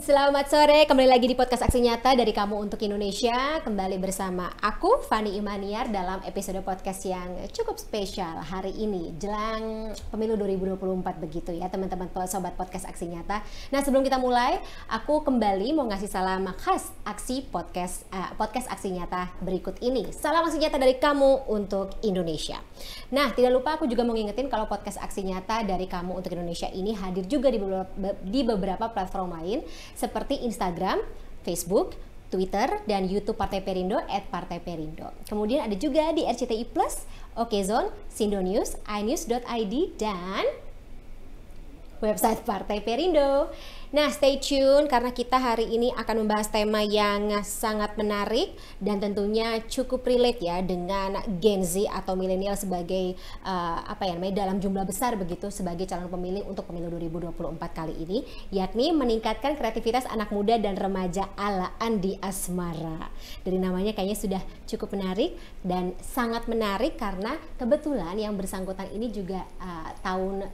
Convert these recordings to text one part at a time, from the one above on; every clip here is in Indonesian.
Selamat sore, kembali lagi di podcast Aksi Nyata dari Kamu Untuk Indonesia. Kembali bersama aku, Fani Imaniar, dalam episode podcast yang cukup spesial hari ini jelang pemilu 2024 begitu ya teman-teman sobat podcast Aksi Nyata. Nah, sebelum kita mulai, aku kembali mau ngasih salam khas aksi podcast Aksi Nyata berikut ini. Salam Aksi Nyata dari Kamu Untuk Indonesia. Nah, tidak lupa aku juga mau ngingetin kalau podcast Aksi Nyata dari Kamu Untuk Indonesia ini hadir juga di beberapa platform lain seperti Instagram, Facebook, Twitter, dan YouTube Partai Perindo @partaiperindo. Kemudian ada juga di RCTI Plus, Okezone, Sindonews, inews.id, dan website Partai Perindo. Nah, stay tune karena kita hari ini akan membahas tema yang sangat menarik dan tentunya cukup relate ya dengan Gen Z atau milenial sebagai dalam jumlah besar begitu sebagai calon pemilih untuk pemilu 2024 kali ini, yakni meningkatkan kreativitas anak muda dan remaja ala Andi Asmara. Dari namanya kayaknya sudah cukup menarik dan sangat menarik karena kebetulan yang bersangkutan ini juga tahun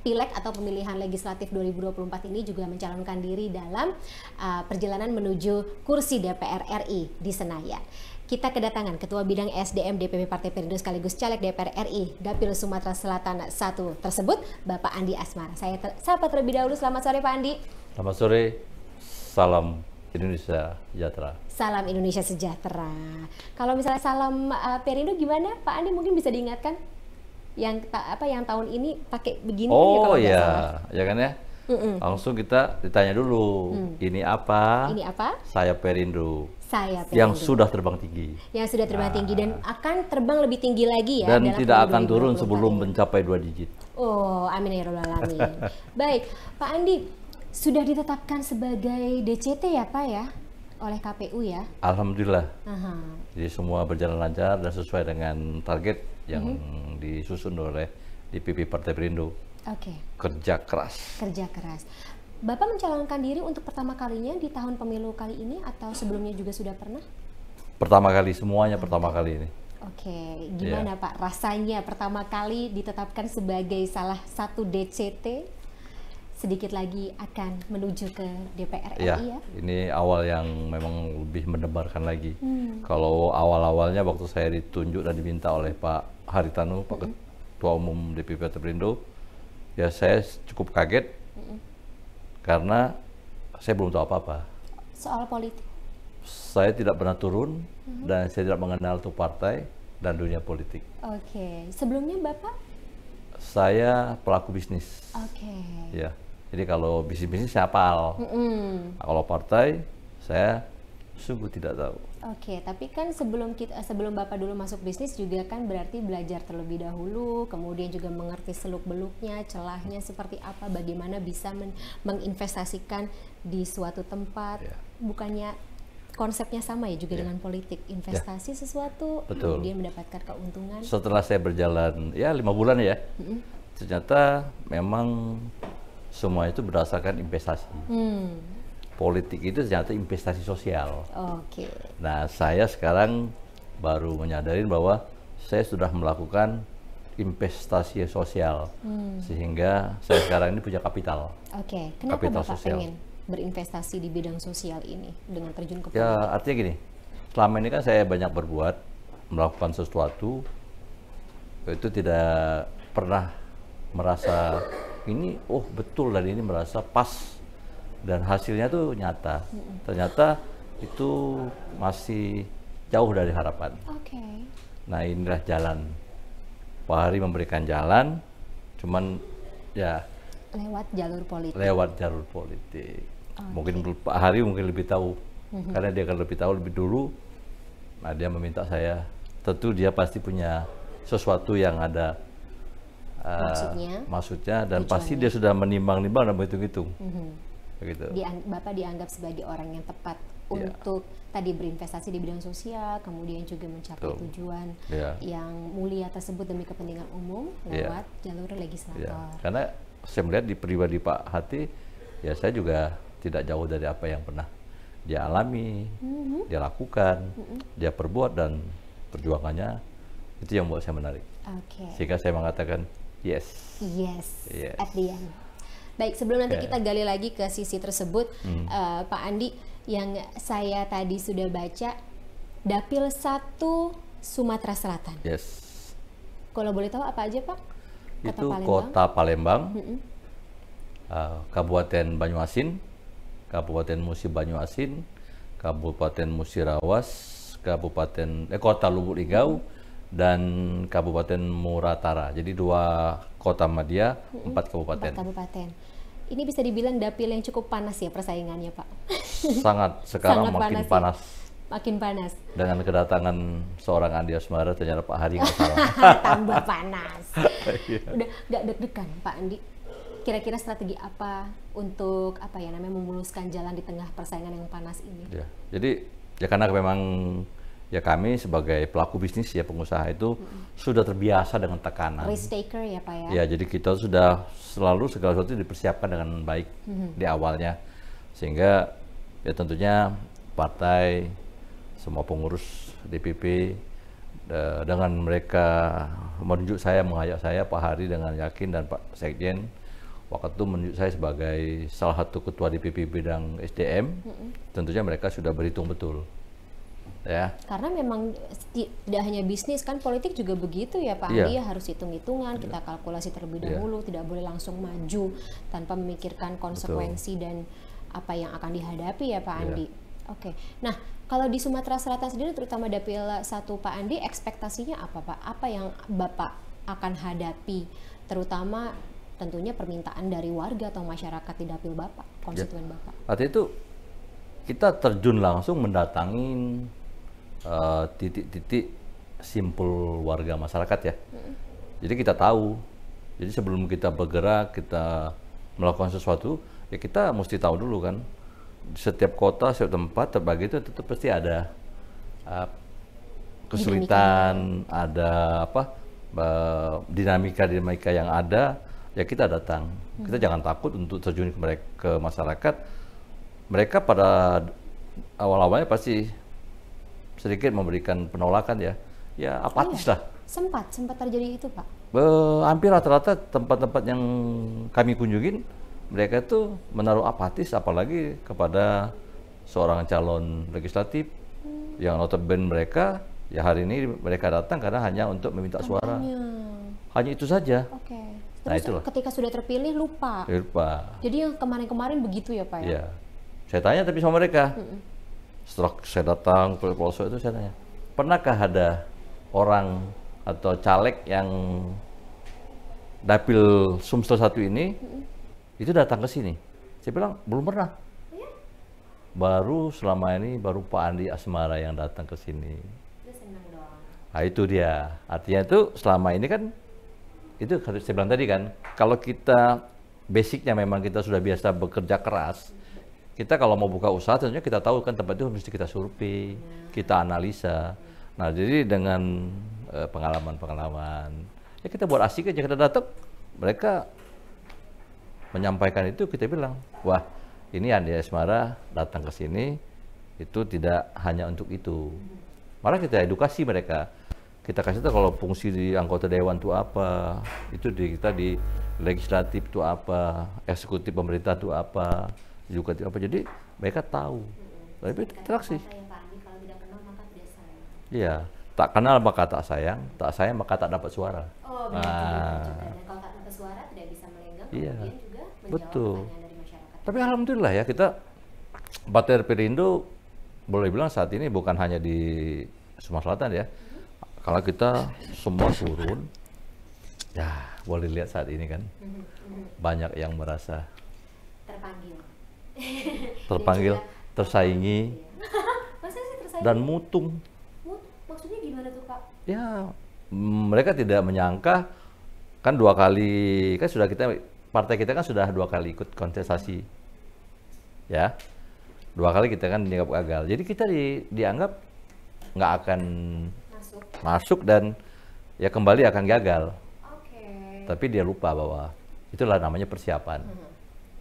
Pileg atau pemilihan legislatif 2024 ini juga mencalonkan diri dalam perjalanan menuju kursi DPR RI di Senayan. Kita kedatangan Ketua Bidang SDM DPP Partai Perindo sekaligus Caleg DPR RI Dapil Sumatera Selatan 1 tersebut, Bapak Andi Asmara. Saya sapa terlebih dahulu. Selamat sore Pak Andi. Selamat sore, salam Indonesia sejahtera. Salam Indonesia sejahtera. Kalau misalnya salam Perindo gimana Pak Andi, mungkin bisa diingatkan? Yang tahun ini pakai begini oh ya, ya kan ya. Langsung kita ditanya dulu, ini apa? Saya Perindo. Saya Perindo. Yang sudah terbang tinggi. Yang sudah terbang tinggi dan akan terbang lebih tinggi lagi ya. Dan tidak akan turun sebelum mencapai 2 digit. Oh, amin ya rabbal alamin. Baik, Pak Andi sudah ditetapkan sebagai DCT ya Pak ya, oleh KPU ya? Alhamdulillah. Jadi semua berjalan lancar dan sesuai dengan target yang disusun oleh DPP Partai Perindo. Oke. Kerja keras. Kerja keras. Bapak mencalonkan diri untuk pertama kalinya di tahun pemilu kali ini atau sebelumnya juga sudah pernah? Pertama kali, semuanya pertama kali ini. Oke, gimana Pak rasanya pertama kali ditetapkan sebagai salah satu DCT? Sedikit lagi akan menuju ke DPR RI ya? Ini awal yang memang lebih mendebarkan lagi. Kalau awal-awalnya waktu saya ditunjuk dan diminta oleh Pak Haritanu, Pak Ketua Umum DPP Partai Perindo, ya saya cukup kaget karena saya belum tahu apa-apa. Soal politik? Saya tidak pernah turun dan saya tidak mengenal tuh partai dan dunia politik. Oke, sebelumnya Bapak? Saya pelaku bisnis. Oke. Ya. Jadi kalau bisnis saya hafal, kalau partai saya sungguh tidak tahu. Oke, tapi kan sebelum Bapak dulu masuk bisnis juga kan berarti belajar terlebih dahulu, kemudian juga mengerti seluk-beluknya, celahnya seperti apa, bagaimana bisa menginvestasikan di suatu tempat. Bukannya konsepnya sama ya juga dengan politik, investasi sesuatu, kemudian mendapatkan keuntungan. Setelah saya berjalan 5 bulan ya, ternyata memang semua itu berdasarkan investasi. Politik itu ternyata investasi sosial. Oke. Nah, saya sekarang baru menyadari bahwa saya sudah melakukan investasi sosial, sehingga saya sekarang ini punya kapital. Oke. Kenapa kapital Bapak sosial. pengen berinvestasi di bidang sosial ini dengan terjun ke politik? Ya, artinya gini, selama ini kan saya banyak berbuat, melakukan sesuatu, itu tidak pernah merasa ini betul dan ini merasa pas dan hasilnya tuh nyata. Ternyata itu masih jauh dari harapan. Oke. Nah, inilah jalan. Pak Hari memberikan jalan, cuman ya Lewat jalur politik. lewat jalur politik. Mungkin Pak Hari mungkin lebih tahu, karena dia akan lebih tahu lebih dulu. Nah, dia meminta saya, tentu dia pasti punya sesuatu yang ada maksudnya dan pasti dia sudah menimbang-nimbang dan berhitung-hitung. Begitu. Bapak dianggap sebagai orang yang tepat untuk tadi berinvestasi di bidang sosial, kemudian juga mencapai tujuan yang mulia tersebut demi kepentingan umum lewat jalur legislator. Karena saya melihat di pribadi Pak Hati, ya saya juga tidak jauh dari apa yang pernah dia alami, dia lakukan, dia perbuat, dan perjuangannya itu yang membuat saya menarik. Sehingga saya mengatakan yes. At the end. Baik, sebelum nanti kita gali lagi ke sisi tersebut, Pak Andi, yang saya tadi sudah baca, Dapil 1 Sumatera Selatan. Yes. Kalau boleh tahu apa aja, Pak? Itu Kota Palembang, Kabupaten Banyuasin, Kabupaten Musi Banyuasin, Kabupaten Musirawas, Kota Lubuk Linggau, dan Kabupaten Muratara. Jadi 2 kota madya, 4 kabupaten. 4 kabupaten. Ini bisa dibilang dapil yang cukup panas ya persaingannya, Pak? Sangat, sekarang Sangat makin panas. panas. Makin panas. Dengan kedatangan seorang Andi Asmara, ternyata Pak Hari nggak salah. Tambah panas. Udah nggak deg-degan, Pak Andi? Kira-kira strategi apa untuk memuluskan jalan di tengah persaingan yang panas ini? Ya, jadi ya karena memang ya kami sebagai pelaku bisnis ya pengusaha itu sudah terbiasa dengan tekanan. Risk taker ya, Pak ya? Ya, jadi kita sudah selalu segala sesuatu dipersiapkan dengan baik di awalnya, sehingga ya tentunya partai, semua pengurus DPP dengan mereka menunjuk saya, mengajak saya, Pak Hari dengan yakin, dan Pak Sekjen waktu itu menunjuk saya sebagai salah satu ketua DPP bidang SDM, tentunya mereka sudah berhitung betul. Ya. Karena memang tidak hanya bisnis, kan politik juga begitu ya Pak Andi, ya harus hitung-hitungan, kita kalkulasi terlebih dahulu, tidak boleh langsung maju tanpa memikirkan konsekuensi dan apa yang akan dihadapi ya Pak Andi. Oke. Nah, kalau di Sumatera Selatan sendiri, terutama Dapil 1 Pak Andi, ekspektasinya apa Pak? Apa yang Bapak akan hadapi, terutama tentunya permintaan dari warga atau masyarakat di Dapil Bapak, konstituen Bapak? Artinya itu kita terjun langsung mendatangin titik-titik simpul warga masyarakat ya. Jadi kita tahu. Jadi sebelum kita bergerak, kita melakukan sesuatu, ya kita mesti tahu dulu kan. Setiap kota, setiap tempat terbagi itu tetap pasti ada kesulitan, ada dinamika yang ada. Ya kita datang. Kita jangan takut untuk terjun ke masyarakat. Mereka pada awal-awalnya pasti sedikit memberikan penolakan ya apatis lah. Sempat terjadi itu Pak? Hampir rata-rata tempat-tempat yang kami kunjungin, mereka itu menaruh apatis, apalagi kepada seorang calon legislatif yang notabene mereka, ya hari ini mereka datang karena hanya untuk meminta suara. Hanya itu saja. Oke. Nah, terus itulah. Ketika sudah terpilih lupa. Jadi yang kemarin-kemarin begitu ya Pak ya? Iya. Saya tanya tapi sama mereka. Setelah saya datang ke pelosok itu saya tanya, pernahkah ada orang atau caleg yang Dapil Sumsel 1 ini itu datang ke sini? Saya bilang belum pernah. Baru selama ini baru Pak Andi Asmara yang datang ke sini. Nah itu dia. Artinya itu selama ini kan, itu saya bilang tadi kan, kalau kita basicnya memang kita sudah biasa bekerja keras, kita kalau mau buka usaha tentunya kita tahu kan tempat itu mesti kita survei, kita analisa. Nah jadi dengan pengalaman-pengalaman, ya kita buat asik aja, kita datang, mereka menyampaikan itu, kita bilang, wah ini Andi Asmara datang ke sini, itu tidak hanya untuk itu. Malah kita edukasi mereka. Kita kasih tahu kalau fungsi di anggota dewan itu apa, itu kita di legislatif itu apa, eksekutif pemerintah itu apa, juga apa. Jadi mereka tahu. Tapi interaksi. Iya, tak kenal maka tak sayang maka tak dapat suara. Oh, benar juga. Dan kalau tak dapat suara tidak bisa melenggang, kemudian juga menjawab pertanyaan dari masyarakat. Tapi alhamdulillah ya, kita Partai Perindo boleh bilang saat ini bukan hanya di Sumatera Selatan ya. Kalau kita semua turun, ya boleh lihat saat ini kan, banyak yang merasa terpanggil, tersaingi, dan mutung. Maksudnya gimana tuh Pak? Ya, mereka tidak menyangka, kan 2 kali, kan sudah partai kita kan sudah 2 kali ikut kontestasi, ya, 2 kali kita kan dianggap gagal. Jadi kita dianggap nggak akan masuk dan ya kembali akan gagal. Tapi dia lupa bahwa itulah namanya persiapan.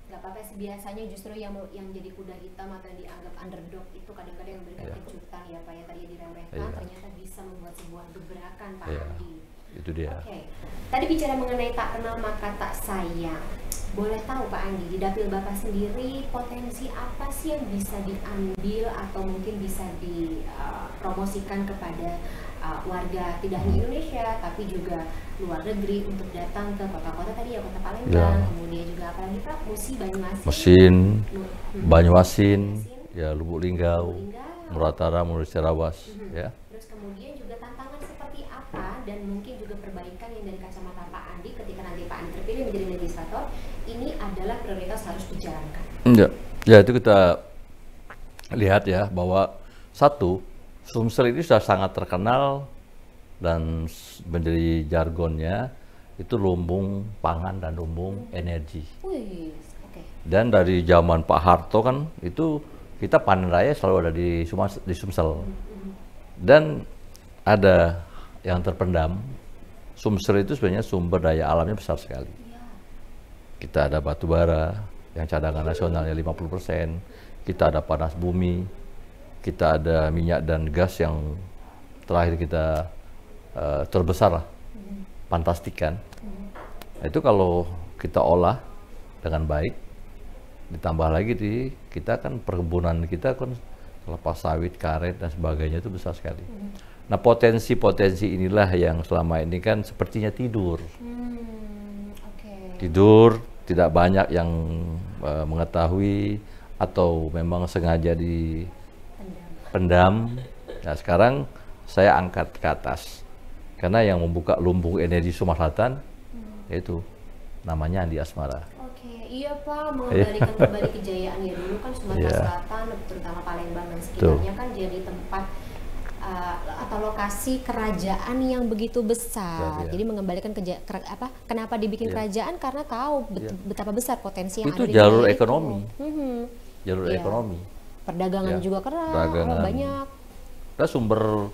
Nggak apa-apa, biasanya justru yang jadi kuda hitam atau yang dianggap underdog itu kadang-kadang yang memberikan kejutan ya Pak ya, tadi diremehkan ternyata bisa membuat sebuah gebrakan Pak Andi. Itu dia. Tadi bicara mengenai tak kenal maka tak sayang. Boleh tahu Pak Andi, di dapil Bapak sendiri potensi apa sih yang bisa diambil atau mungkin bisa dipromosikan kepada warga tidak hanya Indonesia tapi juga luar negeri untuk datang ke kota-kota tadi ya, Kota Palembang, kemudian juga apalagi Pak, Banyuasin, ya Lubuk Linggau, Muratara, Cerawas, ya. Terus kemudian juga tantangan seperti apa dan mungkin juga perbaikan yang dari kacamata Pak Andi ketika nanti Pak Andi terpilih menjadi legislator ini adalah prioritas harus dijalankan. Ya itu kita lihat ya bahwa satu, Sumsel ini sudah sangat terkenal dan menjadi jargonnya itu lumbung pangan dan lumbung energi. Dan dari zaman Pak Harto kan itu kita panen raya selalu ada di Sumsel. Dan ada yang terpendam, Sumsel itu sebenarnya sumber daya alamnya besar sekali. Kita ada batu bara yang cadangan nasionalnya 50%, kita ada panas bumi, kita ada minyak dan gas yang terakhir kita terbesar lah, Pantastikan. Itu kalau kita olah dengan baik, ditambah lagi kita kan perkebunan kita kan kelapa sawit, karet dan sebagainya itu besar sekali. Nah potensi-potensi inilah yang selama ini kan sepertinya tidur. Tidur, tidak banyak yang mengetahui atau memang sengaja dipendam. Nah sekarang saya angkat ke atas karena yang membuka lumbung energi Sumatera Selatan yaitu namanya Andi Asmara. Iya Pak, mengembalikan kembali kejayaan ya dulu kan Sumatera Selatan, terutama Palembang dan sekitarnya kan jadi tempat atau lokasi kerajaan yang begitu besar. Jadi mengembalikan kenapa dibikin kerajaan karena tahu betapa besar potensi yang itu ada di jalur ekonomi. Jalur Iya. ekonomi. Perdagangan juga banyak. Kita sumber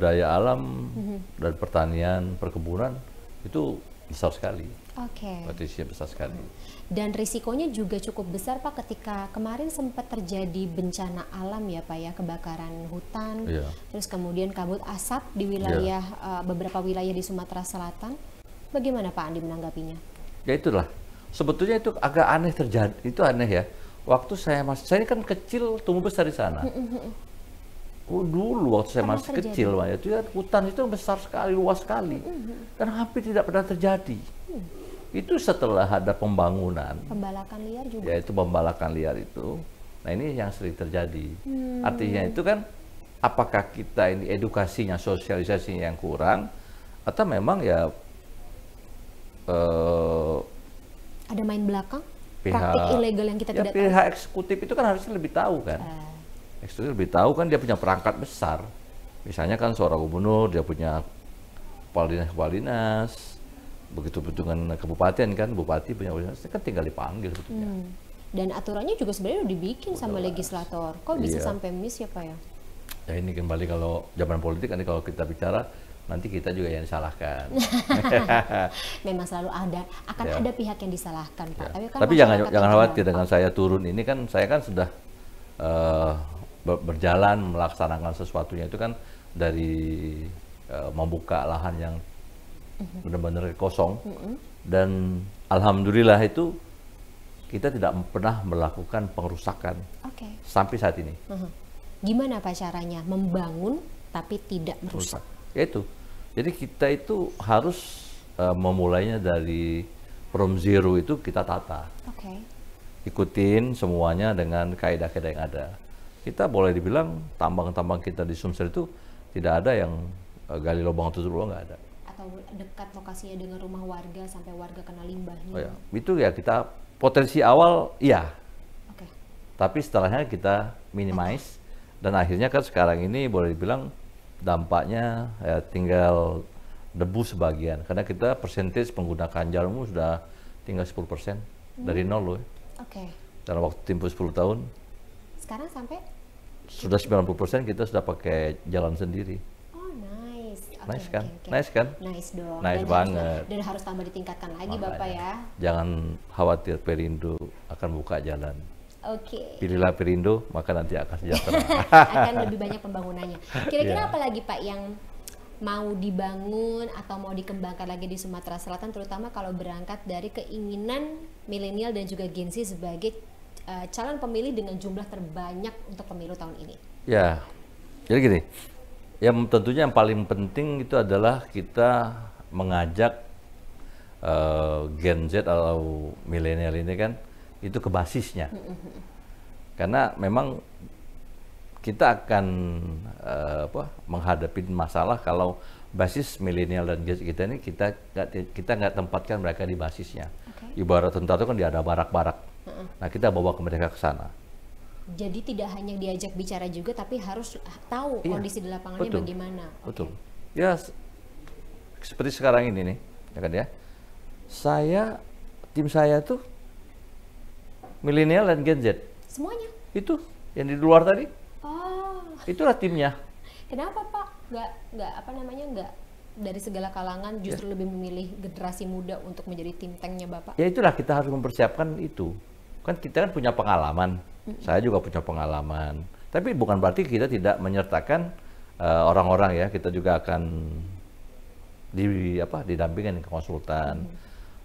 daya alam dan pertanian, perkebunan itu besar sekali. Potensinya besar sekali. Dan risikonya juga cukup besar Pak ketika kemarin sempat terjadi bencana alam ya Pak ya, kebakaran hutan, terus kemudian kabut asap di wilayah beberapa wilayah di Sumatera Selatan. Bagaimana Pak Andi menanggapinya? Ya itulah. Sebetulnya itu agak aneh terjadi. Itu aneh ya. Waktu saya ini kan kecil tumbuh besar di sana. Dulu waktu saya masih kecil, itu ya, hutan itu besar sekali, luas sekali, dan hampir tidak pernah terjadi. Itu setelah ada pembangunan, pembalakan liar juga. Ya itu pembalakan liar itu. Nah ini yang sering terjadi. Artinya itu kan, apakah kita ini edukasinya, sosialisasinya yang kurang, atau memang ya ada main belakang, praktik ilegal yang kita tidak tahu. Pihak eksekutif itu kan harusnya lebih tahu kan. Eksekutif lebih tahu kan, dia punya perangkat besar. Misalnya kan seorang gubernur, dia punya kepala dinas, begitu dengan kabupaten kan, bupati punya kepala dinas, kan tinggal dipanggil sebetulnya. Dan aturannya juga sebenarnya udah dibikin sama legislator. Kok bisa sampai miss ya Pak ya? Ya ini kembali kalau zaman politik, nanti kalau kita bicara, nanti kita juga yang disalahkan. Memang selalu ada pihak yang disalahkan Pak. Tapi jangan khawatir dengan saya turun ini kan, saya kan sudah berjalan melaksanakan sesuatunya itu kan dari membuka lahan yang benar-benar kosong dan alhamdulillah itu kita tidak pernah melakukan pengerusakan sampai saat ini. Gimana Pak caranya membangun tapi tidak merusak? Yaitu, jadi kita itu harus memulainya dari from zero itu kita tata. Ikutin semuanya dengan kaidah-kaidah yang ada. Kita boleh dibilang tambang-tambang kita di Sumsel itu tidak ada yang gali lubang tutup lubang, nggak ada. Atau dekat lokasinya dengan rumah warga sampai warga kena limbahnya. Itu ya kita potensi awal tapi setelahnya kita minimize dan akhirnya kan sekarang ini boleh dibilang dampaknya ya tinggal debu sebagian karena kita persentage menggunakan jarum sudah tinggal 10% dari nol loh. Dalam waktu tempoh 10 tahun. Sekarang sampai? Sudah 90% kita sudah pakai jalan sendiri. Nice kan? Nice dong. Nice banget. Dan harus tambah ditingkatkan lagi Bapak ya. Jangan khawatir, Perindo akan buka jalan. Pilihlah Perindo, maka nanti akan sejahtera. Akan lebih banyak pembangunannya. Kira-kira apa lagi Pak yang mau dibangun atau mau dikembangkan lagi di Sumatera Selatan, terutama kalau berangkat dari keinginan milenial dan juga Gen Z sebagai calon pemilih dengan jumlah terbanyak untuk pemilu tahun ini? Ya, jadi gini, yang tentunya yang paling penting itu adalah kita mengajak Gen Z atau milenial ini kan itu ke basisnya, karena memang kita akan menghadapi masalah kalau basis milenial dan Gen Z kita ini kita nggak tempatkan mereka di basisnya. Ibarat tentara itu kan dia ada barak-barak. Nah, kita bawa mereka ke sana. Jadi tidak hanya diajak bicara juga, tapi harus tahu kondisi di lapangannya bagaimana. Betul. Ya, seperti sekarang ini nih, ya kan ya. Tim saya tuh milenial dan Gen Z. Semuanya? Itu yang di luar tadi. Oh. Itulah timnya. Kenapa Pak? Nggak dari segala kalangan justru lebih memilih generasi muda untuk menjadi tim tanknya Bapak? Ya itulah, kita harus mempersiapkan itu. Kan kita kan punya pengalaman, saya juga punya pengalaman. Tapi bukan berarti kita tidak menyertakan orang-orang ya, kita juga akan didampingin ke konsultan.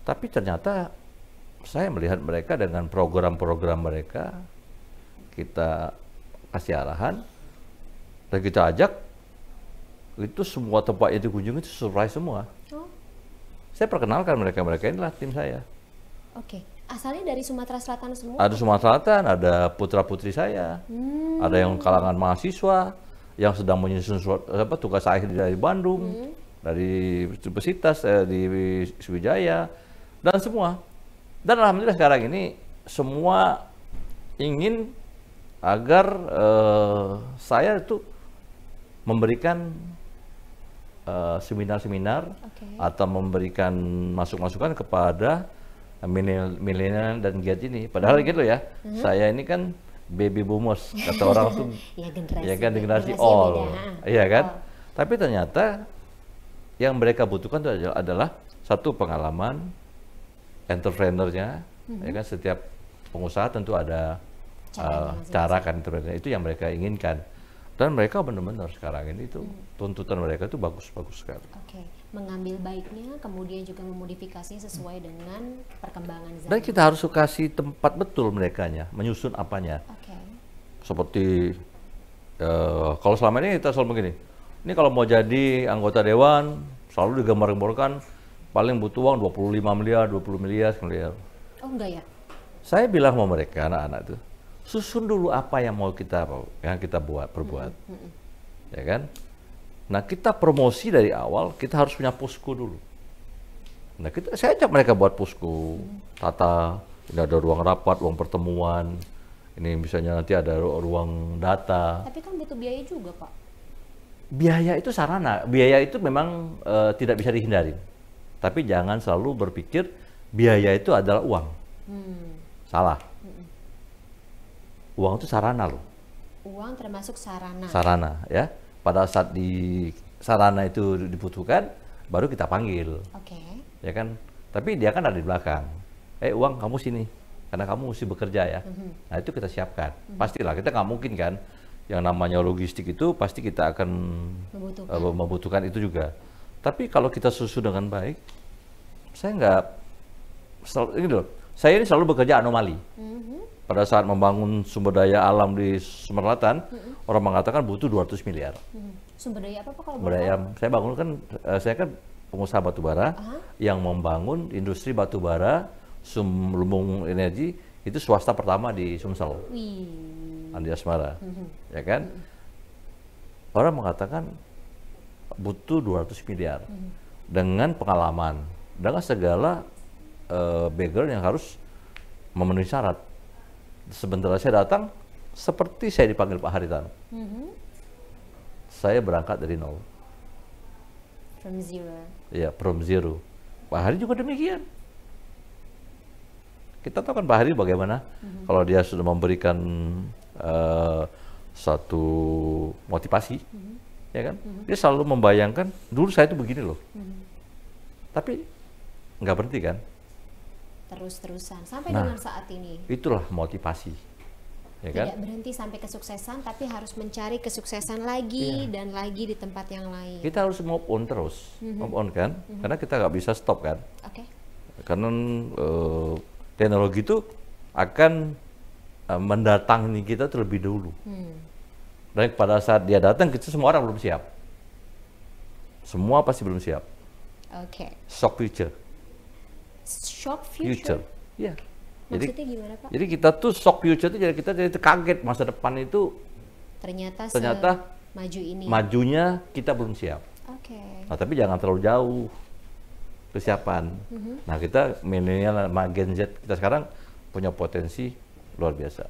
Tapi ternyata saya melihat mereka dengan program-program mereka, kita kasih arahan, dan kita ajak, itu semua tempat yang dikunjungi itu surprise semua. Oh. Saya perkenalkan mereka inilah tim saya. Oke. Asalnya dari Sumatera Selatan semua? Ada Sumatera Selatan, ada putra-putri saya, ada yang kalangan mahasiswa, yang sedang menyusun tugas akhir dari Bandung, dari Universitas, di Sriwijaya, dan semua. Dan alhamdulillah sekarang ini semua ingin agar saya itu memberikan seminar-seminar atau memberikan masukan kepada milenial dan Gen Z ini. Padahal gitu ya, saya ini kan baby boomers, kata orang tuh, generasi all, iya kan. Tapi ternyata yang mereka butuhkan itu adalah satu pengalaman entrepreneurnya, ya kan. Setiap pengusaha tentu ada cara kan, itu yang mereka inginkan. Dan mereka benar-benar sekarang ini itu tuntutan mereka itu bagus-bagus sekali. Oke, mengambil baiknya, kemudian juga memodifikasinya sesuai dengan perkembangan zaman. Dan kita harus kasih tempat betul merekanya, menyusun apanya. Seperti kalau selama ini kita selalu begini, ini kalau mau jadi anggota dewan selalu digambar-gambarkan paling butuh uang 25 miliar, 20 miliar. Oh enggak ya? Saya bilang sama mereka, anak-anak itu, susun dulu apa yang mau kita perbuat, ya kan? Nah, kita promosi dari awal, kita harus punya posko dulu. Nah, saya ajak mereka buat posko, tata, ini ada ruang rapat, ruang pertemuan, ini misalnya nanti ada ruang data. Tapi kan butuh biaya juga, Pak. Biaya itu sarana, biaya itu memang tidak bisa dihindari. Tapi jangan selalu berpikir biaya itu adalah uang. Salah. Uang itu sarana loh. Uang termasuk sarana. Sarana, ya. Pada saat sarana itu dibutuhkan, baru kita panggil. Ya kan? Tapi dia kan ada di belakang. Uang kamu sini, karena kamu mesti bekerja ya. Nah, itu kita siapkan. Pastilah, kita nggak mungkin kan, yang namanya logistik itu pasti kita akan membutuhkan itu juga. Tapi kalau kita susun dengan baik, saya ini selalu bekerja anomali. Pada saat membangun sumber daya alam di Sumatera Selatan, orang mengatakan butuh 200 miliar. Sumber daya apa Pak kalau sumber daya saya bangun kan, saya kan pengusaha batubara yang membangun industri batubara, lumbung energi, itu swasta pertama di Sumsel, Andi Asmara, ya kan? Orang mengatakan butuh 200 miliar dengan pengalaman, dengan segala background yang harus memenuhi syarat. Sebentar saya datang, seperti saya dipanggil Pak Haritanu. Saya berangkat dari nol. From zero. Iya, from zero. Pak Hari juga demikian. Kita tahu kan Pak Hari bagaimana kalau dia sudah memberikan satu motivasi, ya kan? Dia selalu membayangkan, dulu saya itu begini loh. Tapi nggak berhenti kan? Terus-terusan sampai dengan saat ini. Itulah motivasi. ya kan? Tidak berhenti sampai kesuksesan, tapi harus mencari kesuksesan lagi dan lagi di tempat yang lain. Kita harus move on terus, move on kan? Karena kita nggak bisa stop kan? Oke. Karena teknologi itu akan mendatangi kita terlebih dahulu. Dan pada saat dia datang, kita semua orang belum siap. Semua pasti belum siap. Oke. Shock future. Shock future. Iya. Maksudnya gimana, Pak? Jadi kita tuh shock future itu jadi kita jadi kaget masa depan itu Ternyata maju ini. majunya kita belum siap. Oke. Nah, tapi jangan terlalu jauh kesiapan. Nah, kita milenial sama Gen Z kita sekarang punya potensi luar biasa.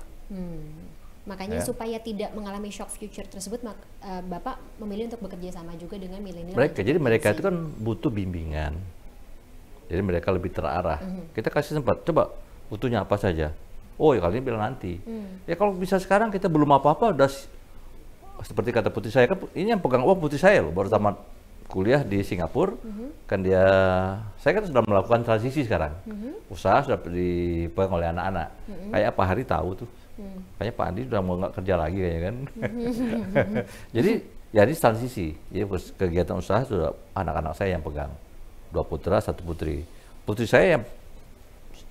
Makanya supaya tidak mengalami shock future tersebut, Bapak memilih untuk bekerja sama juga dengan milenial. Jadi mereka itu kan butuh bimbingan. Jadi mereka lebih terarah. Kita kasih sempat, coba butuhnya apa saja. Oh, ya kali ini bilang nanti. Ya kalau bisa sekarang kita belum apa-apa, udah seperti kata putri saya, kan ini yang pegang uang putri saya loh, baru tamat kuliah di Singapura. Kan saya kan sudah melakukan transisi sekarang. Usaha sudah dipegang oleh anak-anak. Kayak Pak Hari tahu tuh. Kayaknya Pak Andi udah mau nggak kerja lagi kayaknya kan. Jadi ya ini transisi. Jadi kegiatan usaha sudah anak-anak saya yang pegang. 2 putra, 1 putri. Putri saya yang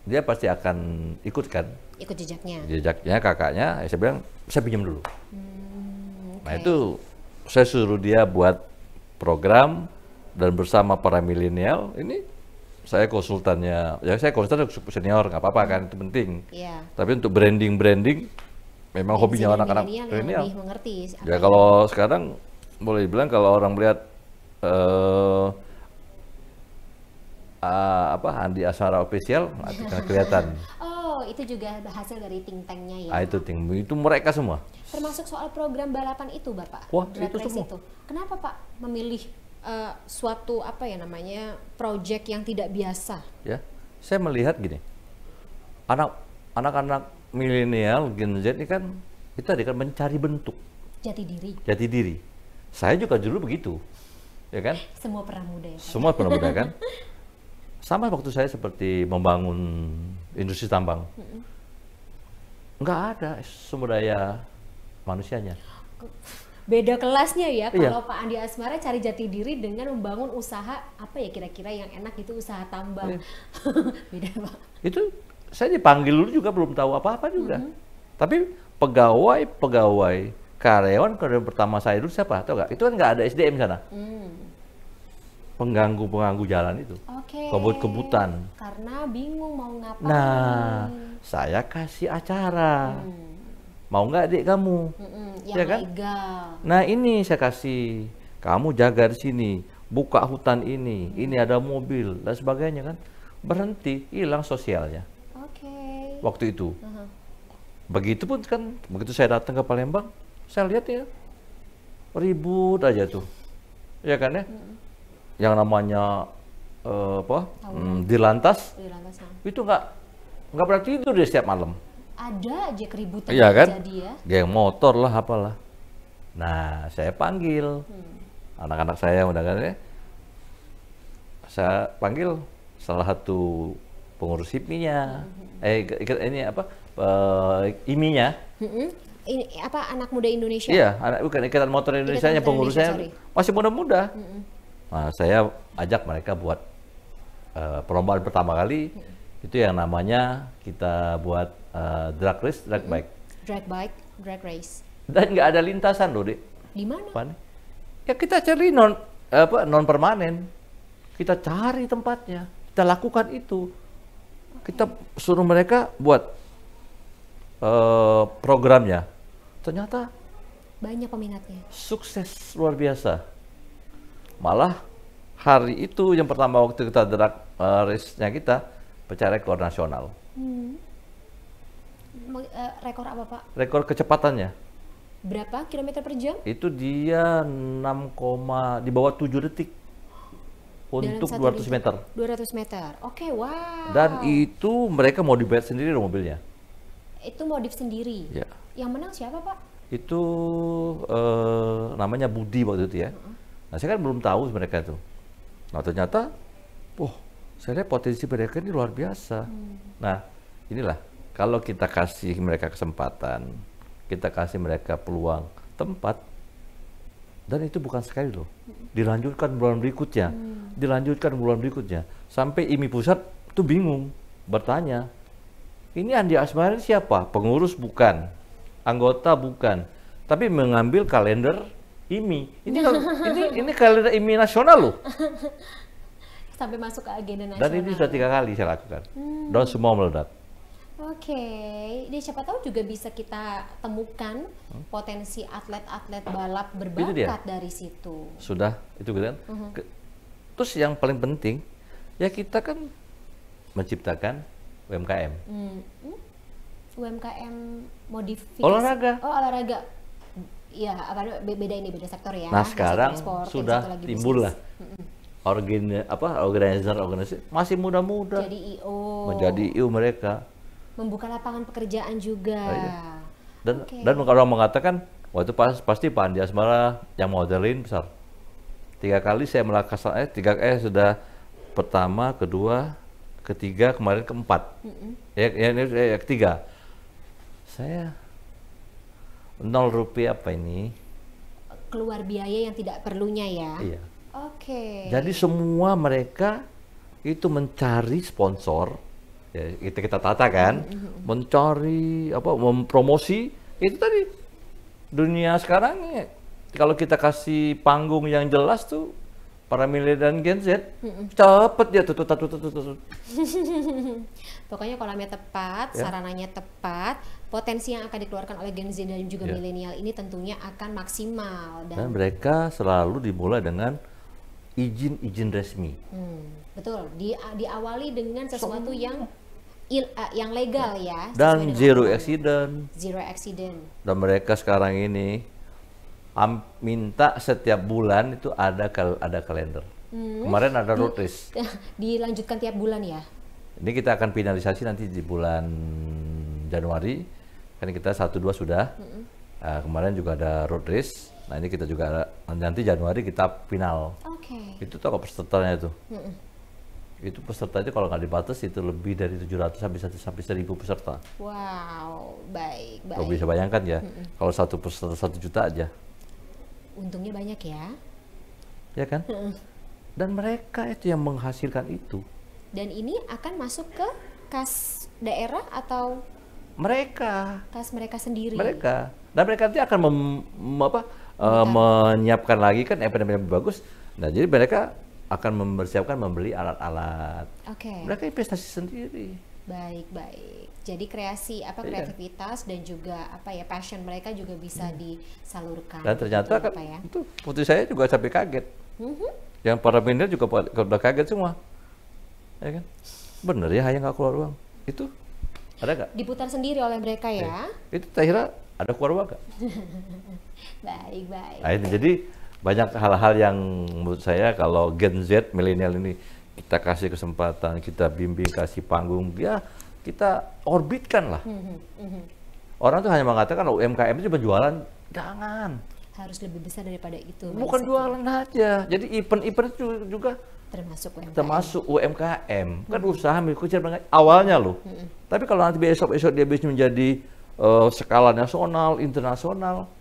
dia pasti akan ikut kan. Ikut jejaknya. Jejaknya kakaknya, saya bilang saya pinjam dulu. Nah itu saya suruh dia buat program dan bersama para milenial ini. Saya konsultannya, ya saya konsultan senior, nggak apa-apa kan, itu penting. Iya. Tapi untuk branding, memang hobinya anak-anak milenial. Lebih mengerti. Ya kalau sekarang boleh dibilang kalau orang melihat Andi Asmara Official, nggak kelihatan. Oh, itu juga hasil dari think tank-nya ya. Itu mereka semua. Termasuk soal program balapan itu, Bapak. Wah, Drag itu race semua. itu. Kenapa Pak memilih suatu project yang tidak biasa? Ya, saya melihat gini, anak-anak milenial Gen Z ini kan kita kan mencari bentuk jati diri. Saya juga dulu begitu, ya kan? Semua pramuda ya, Pak? Semua pemuda kan. Sama waktu saya seperti membangun industri tambang, nggak ada sumber daya manusianya. Beda kelasnya ya, Iya. kalau Pak Andi Asmara cari jati diri dengan membangun usaha apa ya kira-kira yang enak gitu, usaha tambang. Iya. Beda, Pak. Itu saya dipanggil dulu juga belum tahu apa-apa juga. Tapi pegawai karyawan pertama saya dulu siapa? Tahu nggak? Itu kan nggak ada SDM sana. Pengganggu jalan itu. Oke. Kebut-kebutan. Karena bingung mau ngapain. Nah, saya kasih acara. Mau nggak adik kamu? Yang Ya kan? legal. Nah ini saya kasih, kamu jaga di sini, buka hutan ini ada mobil dan sebagainya kan. Berhenti, hilang sosialnya. Oke. Waktu itu. Begitupun kan, begitu saya datang ke Palembang, saya lihat ya, ribut aja tuh. Ya kan ya? Yang namanya di lantas, Di lantas, itu nggak pernah tidur dia setiap malam. ada aja keributan Iya kan? terjadi ya. Geng motor lah apalah. Nah, saya panggil anak-anak saya udah kan ya. Saya panggil salah satu pengurus HIPMI-nya. IMI-nya. Ini apa, anak muda Indonesia? Iya, bukan Ikatan Motor Indonesia nya, Motor pengurusnya Indonesia, masih muda-muda. Nah, saya ajak mereka buat perlombaan pertama kali. Itu yang namanya kita buat drag race, drag bike. Drag race. Dan nggak ada lintasan loh, Dek. Di mana? Apa nih? Ya kita cari non permanen. Kita cari tempatnya, kita lakukan itu. Kita suruh mereka buat programnya. Ternyata Banyak peminatnya. sukses luar biasa. Malah hari itu yang pertama waktu kita drag race-nya kita pecah rekor nasional. Rekor apa, Pak? Rekor kecepatannya Berapa kilometer per jam? itu dia di bawah 7 detik untuk Dalam 200 meter. 200 meter. Oke, wow. Dan itu mereka mau dibayar sendiri loh mobilnya. Itu modif sendiri. Ya. Yang menang siapa, Pak? Itu namanya Budi waktu itu ya. Nah saya kan belum tahu mereka itu. Nah ternyata, wah saya lihat potensi mereka ini luar biasa. Nah inilah Kalau kita kasih mereka kesempatan, kita kasih mereka peluang, tempat, dan itu bukan sekali loh. Dilanjutkan bulan berikutnya, sampai IMI pusat tuh bingung bertanya, ini Andi Asmara siapa? Pengurus bukan, anggota bukan, tapi mengambil kalender IMI. Ini kalender IMI nasional loh. Sampai masuk ke agenda nasional. Dan ini sudah 3 kali saya lakukan. Dan semua meledak. Oke, ini siapa tahu juga bisa kita temukan potensi atlet-atlet balap berbakat dari situ. Sudah, itu kan. Terus yang paling penting, ya kita kan menciptakan UMKM. UMKM modifikasi. Olahraga. Oh, olahraga. Ya, beda sektor ya. Nah, sekarang sudah timbul lah. Organisasi masih muda-muda. Jadi IO. Menjadi IO mereka. Membuka lapangan pekerjaan juga. Dan kalau orang mengatakan, wah itu pasti Pak Andi Asmara yang modelin besar. 3 kali saya melakukan, sudah pertama, kedua, ketiga, kemarin keempat. Ini ketiga. Saya 0 rupiah apa ini? Keluar biaya yang tidak perlunya ya. Iya. Oke. Jadi semua mereka itu mencari sponsor, ya, kita tata kan, mencari mempromosi itu tadi. Dunia sekarang ya, kalau kita kasih panggung yang jelas tuh para milenial dan Gen Z, cepet dia tutut. Pokoknya kolamnya tepat, sarananya tepat, potensi yang akan dikeluarkan oleh Gen Z dan juga milenial ini tentunya akan maksimal. Dan mereka selalu dimulai dengan izin resmi. Betul, diawali dengan sesuatu yang legal ya. Dan zero accident. Dan mereka sekarang ini minta setiap bulan itu ada kalender. Kemarin ada road race. Dilanjutkan tiap bulan ya? Ini kita akan finalisasi nanti di bulan Januari. Kan kita 1-2 sudah. Kemarin juga ada road race. Nah ini kita juga nanti Januari kita final. Itu toko pesertanya itu. Itu pesertanya kalau nggak dibatasi itu lebih dari 700 sampai 1000 peserta. Wow, baik. Kalau bisa bayangkan ya, kalau satu peserta 1 juta aja. Untungnya banyak ya. Ya kan? Dan mereka itu yang menghasilkan itu. Dan ini akan masuk ke kas daerah atau kas mereka sendiri? Mereka. Dan mereka nanti akan menyiapkan lagi kan event-event yang bagus. Nah, jadi mereka akan mempersiapkan membeli alat-alat. Mereka investasi sendiri. Baik. Jadi kreativitas dan juga passion mereka juga bisa disalurkan. Dan ternyata kan itu putri saya juga sampai kaget. Yang para milenial juga udah kaget semua. Ya kan? Bener ya hanya nggak keluar uang. Itu ada nggak? Diputar sendiri oleh mereka ya? Itu kira ada keluar uang nggak? Baik. Nah, jadi banyak hal-hal yang menurut saya kalau Gen Z milenial ini kita kasih kesempatan, kita bimbing, kasih panggung, ya kita orbitkan lah. Orang tuh hanya mengatakan UMKM itu berjualan, jangan. Harus lebih besar daripada itu. Bukan jualan aja. Jadi event-event itu juga termasuk UMKM. Kan usaha milik kecil awalnya loh. Tapi kalau nanti besok dia bisa menjadi skala nasional, internasional,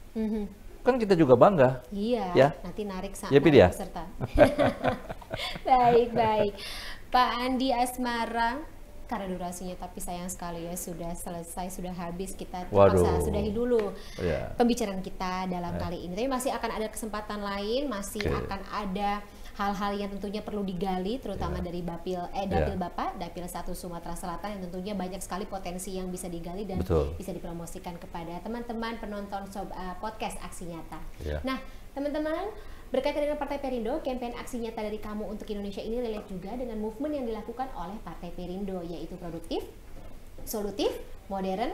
kan kita juga bangga. Iya, ya? Nanti narik peserta. Baik. Pak Andi Asmara, karena durasinya tapi sayang sekali ya sudah selesai, sudah habis, kita terpaksa sudahi dulu pembicaraan kita dalam kali ini. Tapi masih akan ada kesempatan lain, masih akan ada hal-hal yang tentunya perlu digali, terutama dari Dapil Bapak, Dapil 1 Sumatera Selatan, yang tentunya banyak sekali potensi yang bisa digali dan bisa dipromosikan kepada teman-teman penonton podcast Aksi Nyata. Nah, teman-teman, berkaitan dengan Partai Perindo, kampanye Aksi Nyata dari Kamu untuk Indonesia ini relate juga dengan movement yang dilakukan oleh Partai Perindo, yaitu produktif, solutif, modern,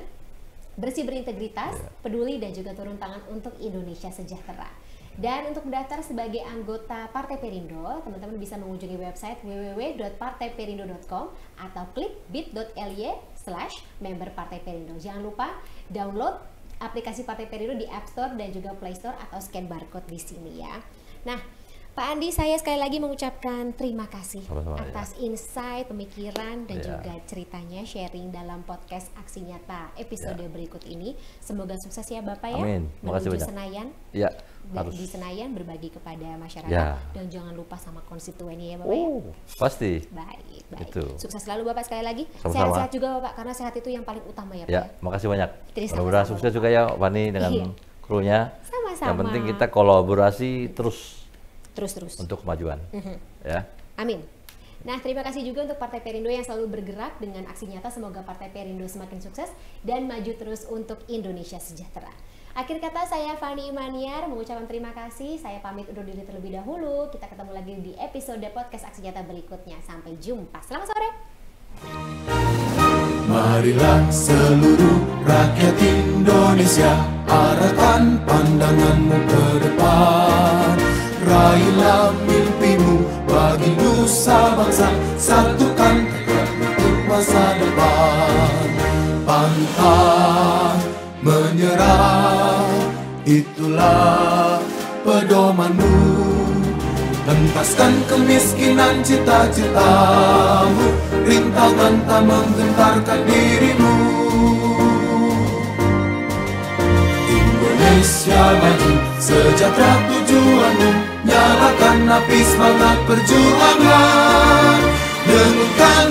bersih berintegritas, peduli, dan juga turun tangan untuk Indonesia sejahtera. Dan untuk mendaftar sebagai anggota Partai Perindo, teman-teman bisa mengunjungi website www.partaiperindo.com atau klik bit.ly/member Partai Perindo. Jangan lupa download aplikasi Partai Perindo di App Store dan juga Play Store atau scan barcode di sini ya. Nah, Pak Andi, saya sekali lagi mengucapkan terima kasih Sama-sama, atas insight, pemikiran, dan Ya. juga ceritanya sharing dalam podcast Aksi Nyata episode Ya. berikut ini. Semoga sukses ya Bapak ya. Amin. Makasih Menuju banyak. Senayan. Ya, Dan harus. di Senayan berbagi kepada masyarakat. Ya. Dan jangan lupa sama konstituennya ya Bapak ya. Pasti. Baik, baik. Itu. Sukses selalu Bapak sekali lagi. Sama-sama. Sehat-sehat juga Bapak, karena sehat itu yang paling utama ya Pak Ya, makasih banyak. Terima Mudah-mudahan kasih, sukses juga ya Fani dengan Iya. krunya. Sama-sama. Yang penting kita kolaborasi terus Terus-terus. untuk kemajuan. Ya. Amin. Nah, terima kasih juga untuk Partai Perindo yang selalu bergerak dengan aksi nyata. Semoga Partai Perindo semakin sukses dan maju terus untuk Indonesia sejahtera. Akhir kata, saya Fani Imaniar mengucapkan terima kasih. Saya pamit undur diri terlebih dahulu. Kita ketemu lagi di episode podcast Aksi Nyata berikutnya. Sampai jumpa. Selamat sore. Marilah seluruh rakyat Indonesia, arahkan pandanganmu ke depan. Raihlah mimpimu bagi nusa bangsa, satukan tekad untuk masa depan. Pantang menyerah, itulah pedomanmu. Entaskan kemiskinan cita-citamu, rintangan tak menggentarkan dirimu. Indonesia maju, sejahtera tujuanmu, nyalakan api semangat perjuangan, dengunkan